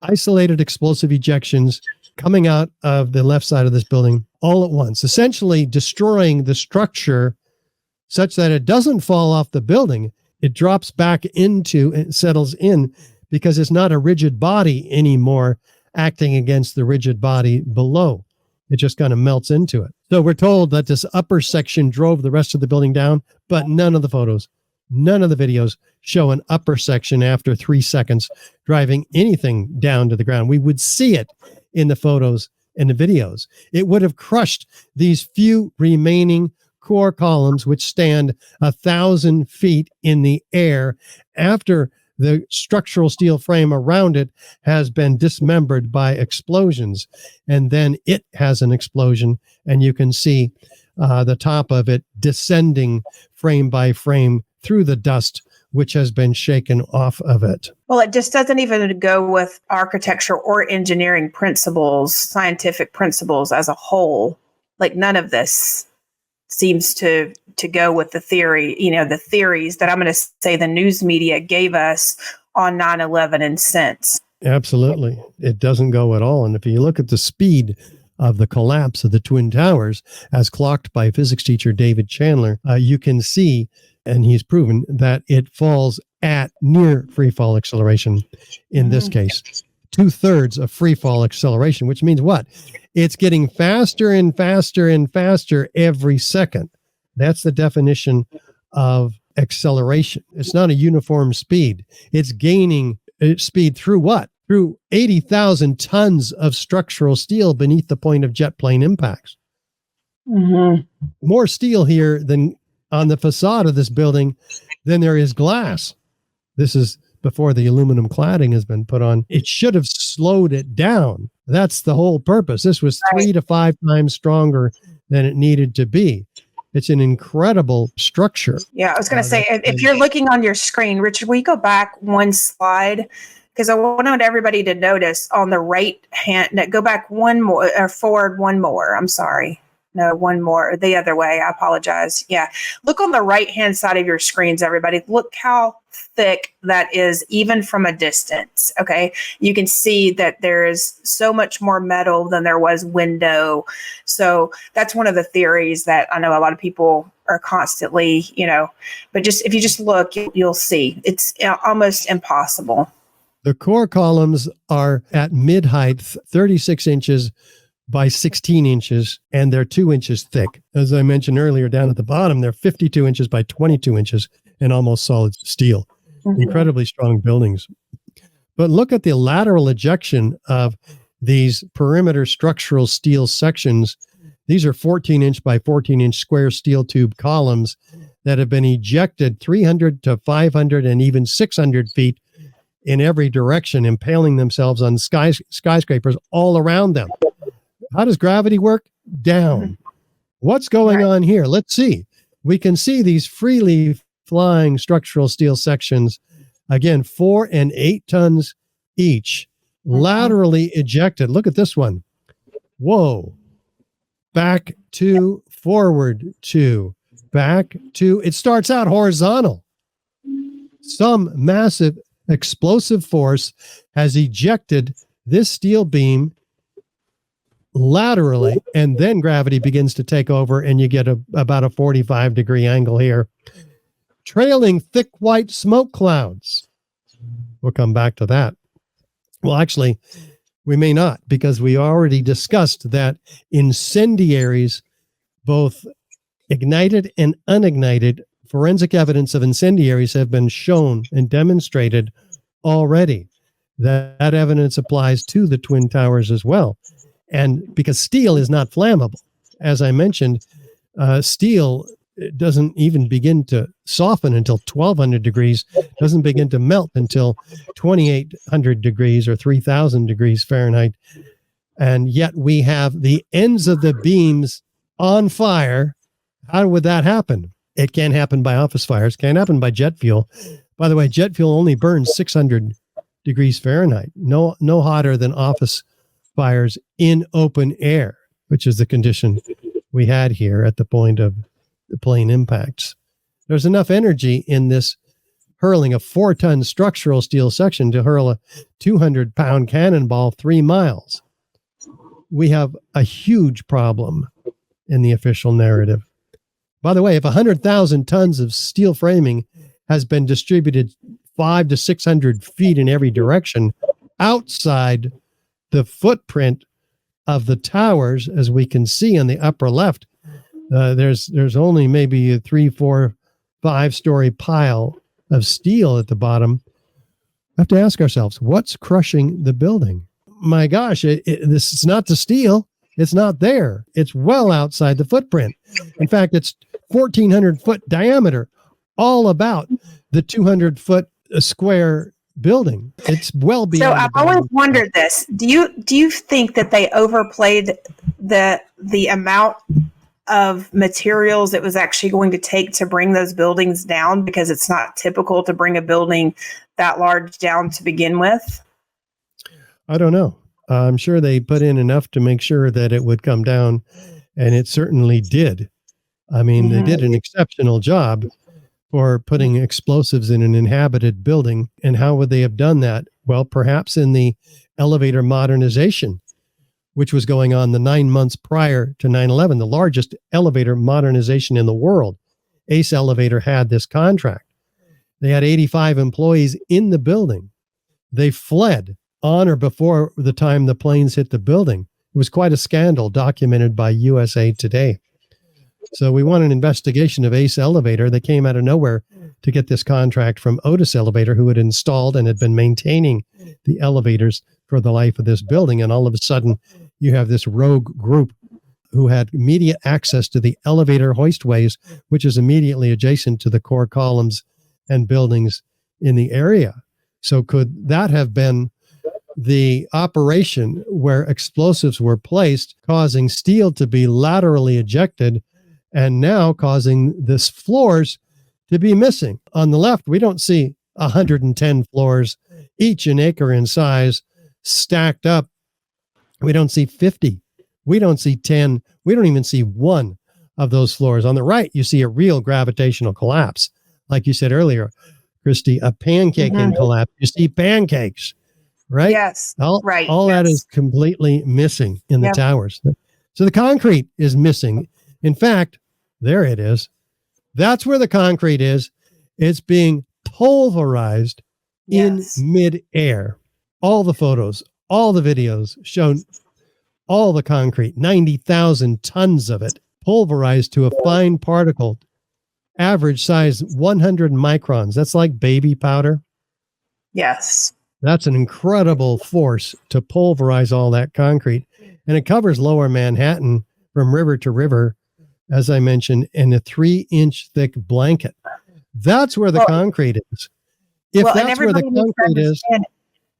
isolated explosive ejections coming out of the left side of this building all at once, essentially destroying the structure such that it doesn't fall off the building. It drops back into and settles in because it's not a rigid body anymore acting against the rigid body below. It just kind of melts into it. So we're told that this upper section drove the rest of the building down, but none of the photos, none of the videos show an upper section after 3 seconds driving anything down to the ground. We would see it in the photos and the videos. It would have crushed these few remaining core columns, which stand 1,000 feet in the air after the structural steel frame around it has been dismembered by explosions. And then it has an explosion, and you can see the top of it descending frame by frame through the dust, which has been shaken off of it. Well, it just doesn't even go with architecture or engineering principles, scientific principles as a whole. Like none of this seems to go with the theory, the theories that I'm going to say the news media gave us on 9/11 and since. Absolutely. It doesn't go at all. And if you look at the speed of the collapse of the Twin Towers, as clocked by physics teacher David Chandler, you can see, and he's proven, that it falls at near free fall acceleration in this case. 2/3 of free fall acceleration, which means what? It's getting faster and faster and faster every second. That's the definition of acceleration. It's not a uniform speed. It's gaining speed through what? Through 80,000 tons of structural steel beneath the point of jet plane impacts. More steel here than on the facade of this building than there is glass. This is before the aluminum cladding has been put on. It should have slowed it down. That's the whole purpose. This was 3 to 5 times stronger than it needed to be. It's an incredible structure. Yeah, I was going to say, if you're looking on your screen, Richard, will you go back one slide? Because I want everybody to notice on the right hand, go back one more, or forward one more. I'm sorry. No, one more, the other way. I apologize. Yeah. Look on the right-hand side of your screens, everybody. Look how thick that is, even from a distance. Okay. You can see that there is so much more metal than there was window. So that's one of the theories that I know a lot of people are constantly, but just, if you just look, you'll see it's almost impossible. The core columns are at mid-height, 36 inches by 16 inches, and they're 2 inches thick. As I mentioned earlier, down at the bottom, they're 52 inches by 22 inches and almost solid steel. Incredibly strong buildings. But look at the lateral ejection of these perimeter structural steel sections. These are 14-inch by 14-inch square steel tube columns that have been ejected 300 to 500 and even 600 feet in every direction, impaling themselves on skyscrapers all around them. How does gravity work? Down. What's going on here? Let's see. We can see these freely flying structural steel sections, again, 4 and 8 tons each, laterally ejected. Look at this one. Whoa. Back to, forward to, back to. It starts out horizontal. Some massive explosive force has ejected this steel beam laterally, and then gravity begins to take over, and you get about a 45-degree angle here, trailing thick white smoke clouds. We'll come back to that. Well, actually, we may not, because we already discussed that incendiaries, both ignited and unignited, forensic evidence of incendiaries have been shown and demonstrated already. That evidence applies to the Twin Towers as well. And because steel is not flammable, as I mentioned, steel doesn't even begin to soften until 1200 degrees, doesn't begin to melt until 2800 degrees or 3000 degrees Fahrenheit. And yet we have the ends of the beams on fire. How would that happen? It can't happen by office fires, can't happen by jet fuel. By the way, jet fuel only burns 600 degrees Fahrenheit, no hotter than office fires in open air, which is the condition we had here at the point of the plane impacts. There's enough energy in this hurling a 4-ton structural steel section to hurl a 200-pound cannonball 3 miles. We have a huge problem in the official narrative. By the way, if 100,000 tons of steel framing has been distributed 500 to 600 feet in every direction outside the footprint of the towers, as we can see on the upper left, there's only maybe a 3, 4, 5-story pile of steel at the bottom. We have to ask ourselves, what's crushing the building? My gosh, this is not the steel. It's not there. It's well outside the footprint. In fact, it's 1,400-foot diameter, all about the 200-foot square building. It's well beyond. So I've always wondered this. Do you think that they overplayed the amount of materials it was actually going to take to bring those buildings down, because it's not typical to bring a building that large down to begin with? I don't know. I'm sure they put in enough to make sure that it would come down, and it certainly did. I mean, they did an exceptional job for putting explosives in an inhabited building. And how would they have done that? Well, perhaps in the elevator modernization, which was going on the 9 months prior to 9/11, the largest elevator modernization in the world. Ace Elevator had this contract. They had 85 employees in the building. They fled on or before the time the planes hit the building. It was quite a scandal documented by USA Today. So we want an investigation of Ace Elevator. They came out of nowhere to get this contract from Otis Elevator, who had installed and had been maintaining the elevators for the life of this building. And all of a sudden, you have this rogue group who had immediate access to the elevator hoistways, which is immediately adjacent to the core columns and buildings in the area. So could that have been the operation where explosives were placed, causing steel to be laterally ejected, and now causing this floors to be missing? On the left, we don't see 110 floors, each an acre in size, stacked up. We don't see 50. We don't see 10. We don't even see one of those floors. On the right, you see a real gravitational collapse. Like you said earlier, Christi, a pancake in collapse. You see pancakes, right? Yes. All that is completely missing in the towers. So the concrete is missing. In fact, there it is. That's where the concrete is. It's being pulverized Yes. in midair. All the photos, all the videos shown all the concrete, 90,000 tons of it, pulverized to a fine particle, average size 100 microns. That's like baby powder. Yes. That's an incredible force to pulverize all that concrete. And it covers lower Manhattan from river to river, as I mentioned, in a 3-inch thick blanket. That's where the concrete is. If that's where the concrete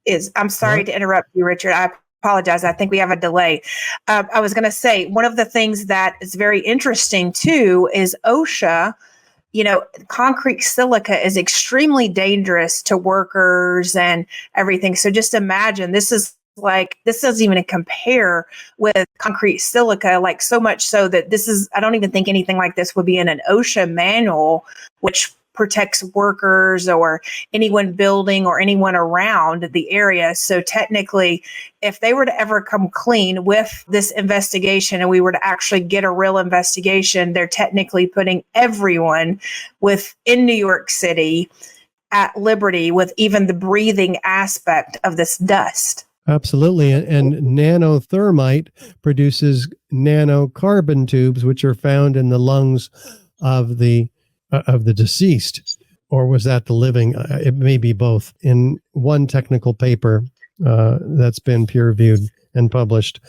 is, I'm sorry to interrupt you, Richard. I apologize. I think we have a delay. I was going to say, one of the things that is very interesting too is OSHA. You know, concrete silica is extremely dangerous to workers and everything. So just imagine, this doesn't even compare with concrete silica, like so much so that I don't even think anything like this would be in an OSHA manual, which protects workers or anyone building or anyone around the area. So technically, if they were to ever come clean with this investigation and we were to actually get a real investigation, they're technically putting everyone in New York City at liberty with even the breathing aspect of this dust. Absolutely. And nanothermite produces nanocarbon tubes, which are found in the lungs of the deceased, or was that the living? It may be both. In one technical paper that's been peer-reviewed and published.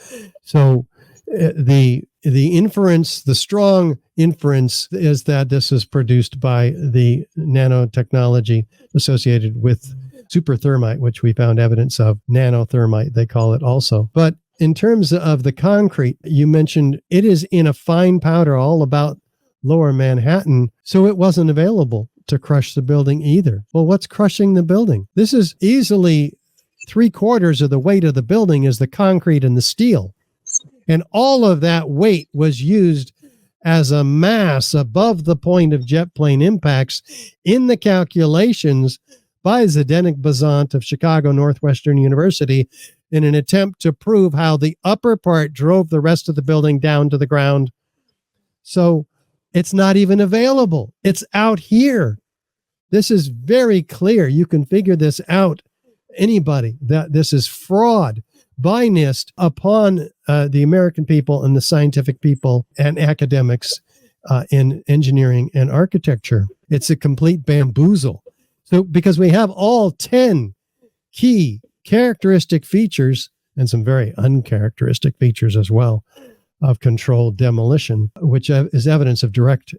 So the inference, the strong inference, is that this is produced by the nanotechnology associated with super thermite, which we found evidence of. Nanothermite, they call it also. But in terms of the concrete, you mentioned it is in a fine powder all about lower Manhattan, so it wasn't available to crush the building either. Well, what's crushing the building? This is easily 3/4 of the weight of the building is the concrete and the steel. And all of that weight was used as a mass above the point of jet plane impacts in the calculations by Zdenek Bazant of Chicago Northwestern University in an attempt to prove how the upper part drove the rest of the building down to the ground. So it's not even available. It's out here. This is very clear. You can figure this out. Anybody, that this is fraud by NIST upon the American people and the scientific people and academics in engineering and architecture. It's a complete bamboozle. So because we have all 10 key characteristic features and some very uncharacteristic features as well of controlled demolition, which is evidence of direct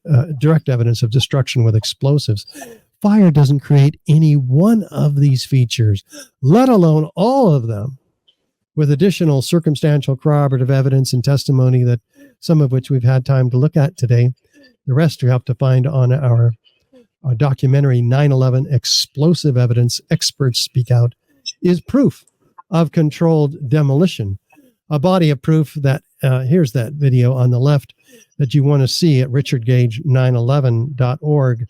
evidence of destruction with explosives. Fire doesn't create any one of these features, let alone all of them, with additional circumstantial corroborative evidence and testimony that some of which we've had time to look at today. The rest you have to find on our documentary 9/11 Explosive Evidence Experts Speak Out, is proof of controlled demolition. A body of proof that, here's that video on the left that you want to see at richardgage911.org.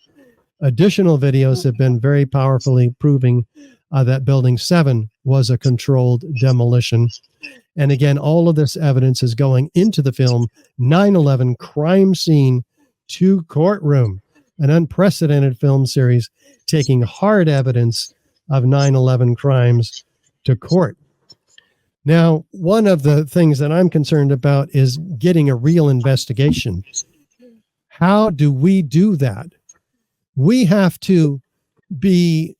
Additional videos have been very powerfully proving that Building 7 was a controlled demolition. And again, all of this evidence is going into the film 9/11 Crime Scene to Courtroom, an unprecedented film series taking hard evidence of 9/11 crimes to court. Now, one of the things that I'm concerned about is getting a real investigation. How do we do that? We have to be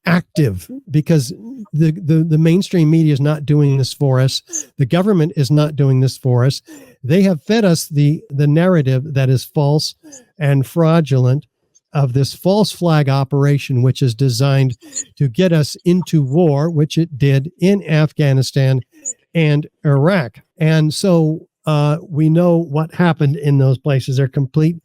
active, because the mainstream media is not doing this for us. The government is not doing this for us. They have fed us the narrative that is false and fraudulent of this false flag operation, which is designed to get us into war, which it did in Afghanistan and Iraq. And so we know what happened in those places. They're complete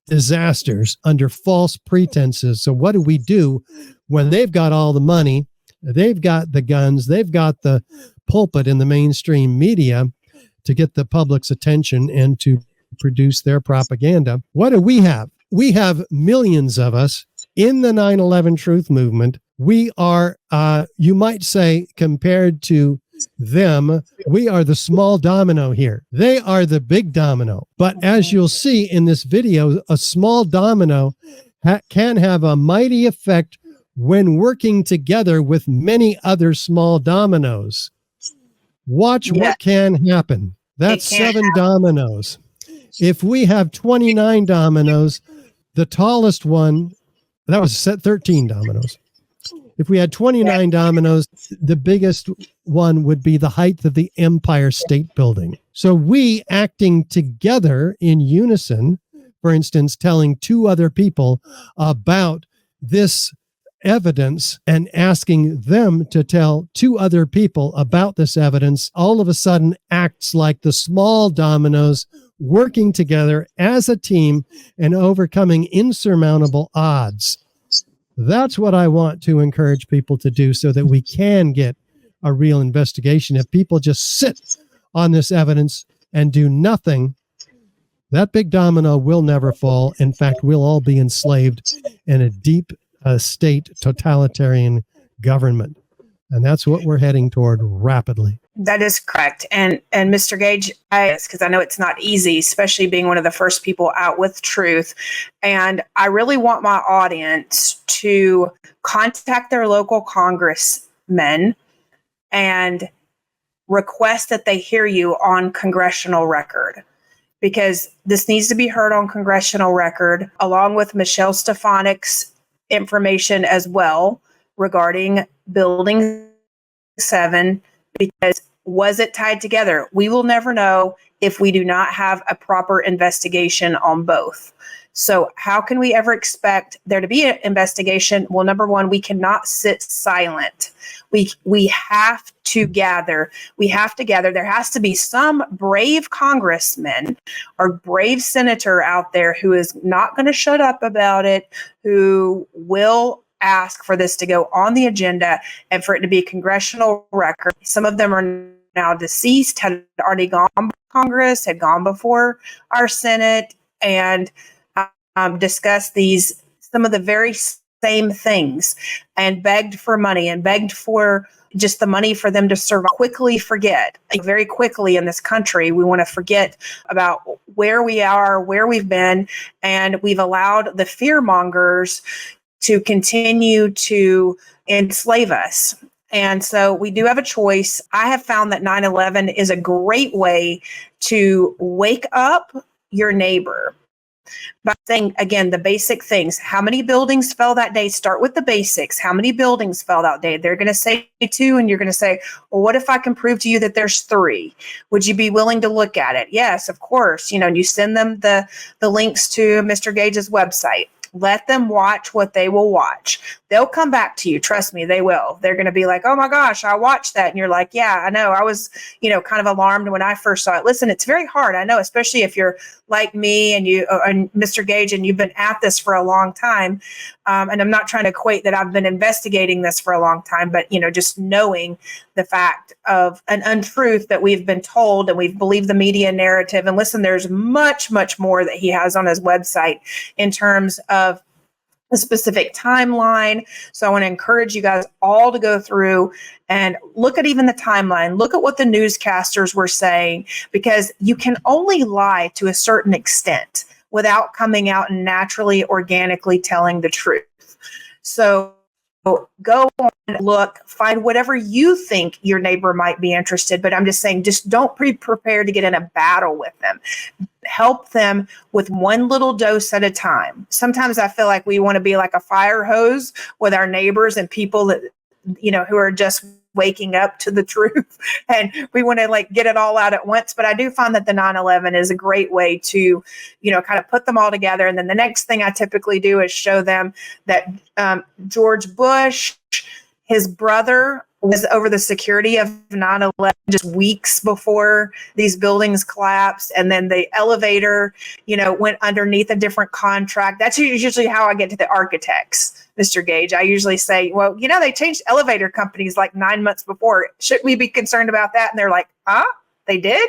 disasters under false pretenses. So what do we do when they've got all the money, they've got the guns, they've got the pulpit in the mainstream media to get the public's attention and to produce their propaganda? What do we have? We have millions of us in the 9/11 truth movement. We are, you might say, compared to them, we are the small domino here. They are the big domino. But as you'll see in this video, a small domino can have a mighty effect when working together with many other small dominoes. Watch what can happen. That's 7 dominoes. If we have 29 dominoes, the tallest one, that was set 13 dominoes. If we had 29 dominoes, the biggest one would be the height of the Empire State Building. So we acting together in unison, for instance, telling 2 other people about this evidence and asking them to tell 2 other people about this evidence, all of a sudden acts like the small dominoes working together as a team and overcoming insurmountable odds. That's what I want to encourage people to do so that we can get a real investigation. If people just sit on this evidence and do nothing, that big domino will never fall. In fact, we'll all be enslaved in a deep state totalitarian government. And that's what we're heading toward rapidly. That is correct. And Mr. Gage, because I know it's not easy, especially being one of the first people out with truth. And I really want my audience to contact their local congressmen and request that they hear you on congressional record, because this needs to be heard on congressional record, along with Michelle Stefanik's information as well regarding Building 7, because was it tied together? We will never know if we do not have a proper investigation on both. So how can we ever expect there to be an investigation? Well, number one, we cannot sit silent. We have to gather. We have to gather. There has to be some brave congressman or brave senator out there who is not going to shut up about it, who will ask for this to go on the agenda and for it to be a congressional record. Some of them are now deceased, had already gone by Congress, had gone before our Senate, and discussed some of the very same things and begged for money and begged for just the money for them to quickly forget. Very quickly in this country, we want to forget about where we are, where we've been, and we've allowed the fear mongers to continue to enslave us. And so we do have a choice. I have found that 9/11 is a great way to wake up your neighbor by saying, again, the basic things. How many buildings fell that day? Start with the basics. How many buildings fell that day? They're going to say 2, and you're going to say, well, what if I can prove to you that there's 3? Would you be willing to look at it? Yes, of course. And you send them the links to Mr. Gage's website. Let them watch what they will watch. They'll come back to you. Trust me, they will. They're going to be like, oh my gosh, I watched that. And you're like, yeah, I know. I was, kind of alarmed when I first saw it. Listen, it's very hard. I know, especially if you're like me and you and Mr. Gage, and you've been at this for a long time. And I'm not trying to equate that I've been investigating this for a long time, but, just knowing the fact of an untruth that we've been told and we've believed the media narrative. And listen, there's much, much more that he has on his website in terms of a specific timeline. So I want to encourage you guys all to go through and look at even the timeline, look at what the newscasters were saying, because you can only lie to a certain extent without coming out and naturally, organically telling the truth. So go on, look, find whatever you think your neighbor might be interested. But I'm just saying, just don't be prepared to get in a battle with them. Help them with one little dose at a time. Sometimes I feel like we want to be like a fire hose with our neighbors and people that, who are just waking up to the truth, and we want to get it all out at once. But I do find that the 9/11 is a great way to, kind of put them all together. And then the next thing I typically do is show them that George Bush, his brother, was over the security of 9/11 just weeks before these buildings collapsed. And then the elevator, went underneath a different contract. That's usually how I get to the architects, Mr. Gage. I usually say, well, they changed elevator companies 9 months before. Shouldn't we be concerned about that? And they're like, they did?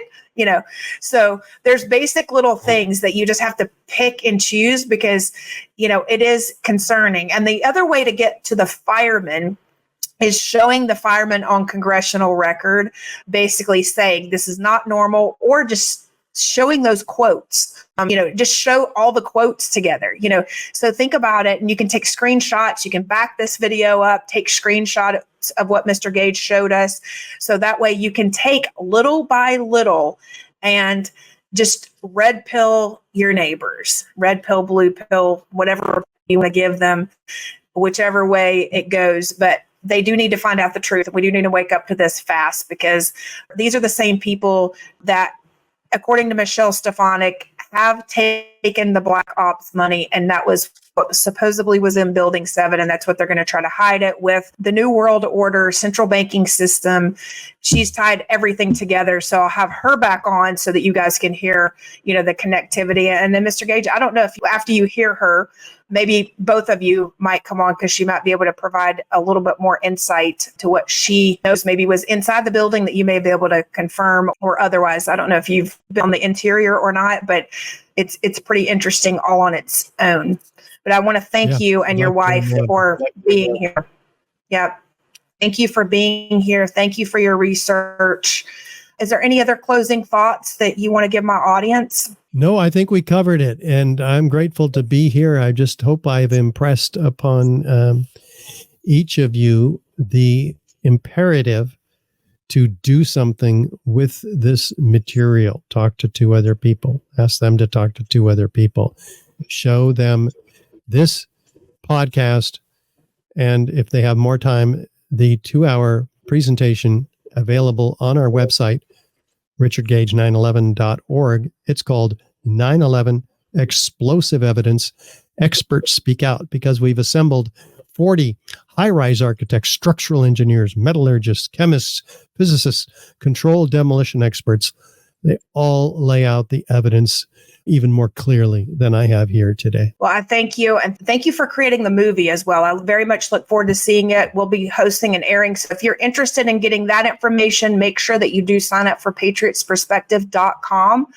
So there's basic little things that you just have to pick and choose because, it is concerning. And the other way to get to the firemen is showing the firemen on congressional record, basically saying this is not normal, or just showing those quotes, just show all the quotes together, so think about it, and you can take screenshots, you can back this video up, take screenshots of what Mr. Gage showed us. So that way you can take little by little and just red pill your neighbors, red pill, blue pill, whatever you want to give them, whichever way it goes. But they do need to find out the truth. We do need to wake up to this fast, because these are the same people that, according to Michelle Stefanik, have taken the Black Ops money, and that was what supposedly was in Building 7, and that's what they're going to try to hide it with. The New World Order central banking system, she's tied everything together. So I'll have her back on so that you guys can hear, the connectivity. And then Mr. Gage, I don't know if after you hear her, maybe both of you might come on, because she might be able to provide a little bit more insight to what she knows maybe was inside the building that you may be able to confirm, or otherwise. I don't know if you've been on the interior or not, but it's pretty interesting all on its own. But I want to thank you and your wife for being here. Yeah. Thank you for being here. Thank you for your research. Is there any other closing thoughts that you want to give my audience? No, I think we covered it, and I'm grateful to be here. I just hope I've impressed upon each of you the imperative to do something with this material. Talk to 2 other people. Ask them to talk to 2 other people. Show them this podcast, and if they have more time, the 2-hour presentation available on our website, richardgage911.org. It's called 9/11 Explosive Evidence. Experts Speak Out, because we've assembled 40 high-rise architects, structural engineers, metallurgists, chemists, physicists, controlled demolition experts. They all lay out the evidence even more clearly than I have here today. Well, I thank you. And thank you for creating the movie as well. I very much look forward to seeing it. We'll be hosting and airing. So if you're interested in getting that information, make sure that you do sign up for patriotsperspective.com.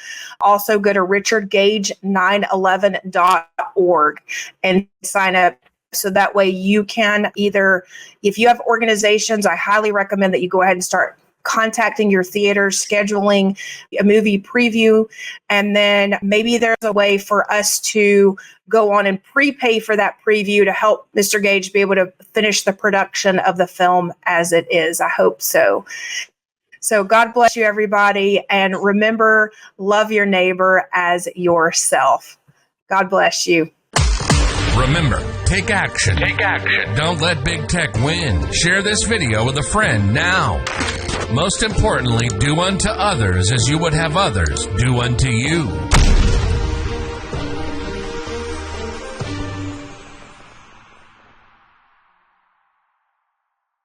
Also go to richardgage911.org and sign up. So that way you can either, if you have organizations, I highly recommend that you go ahead and start contacting your theaters, scheduling a movie preview, and then maybe there's a way for us to go on and prepay for that preview to help Mr. Gage be able to finish the production of the film as it is. I hope so. So God bless you, everybody. And remember, love your neighbor as yourself. God bless you. Remember, take action. Take action. Don't let big tech win. Share this video with a friend now. Most importantly, do unto others as you would have others do unto you.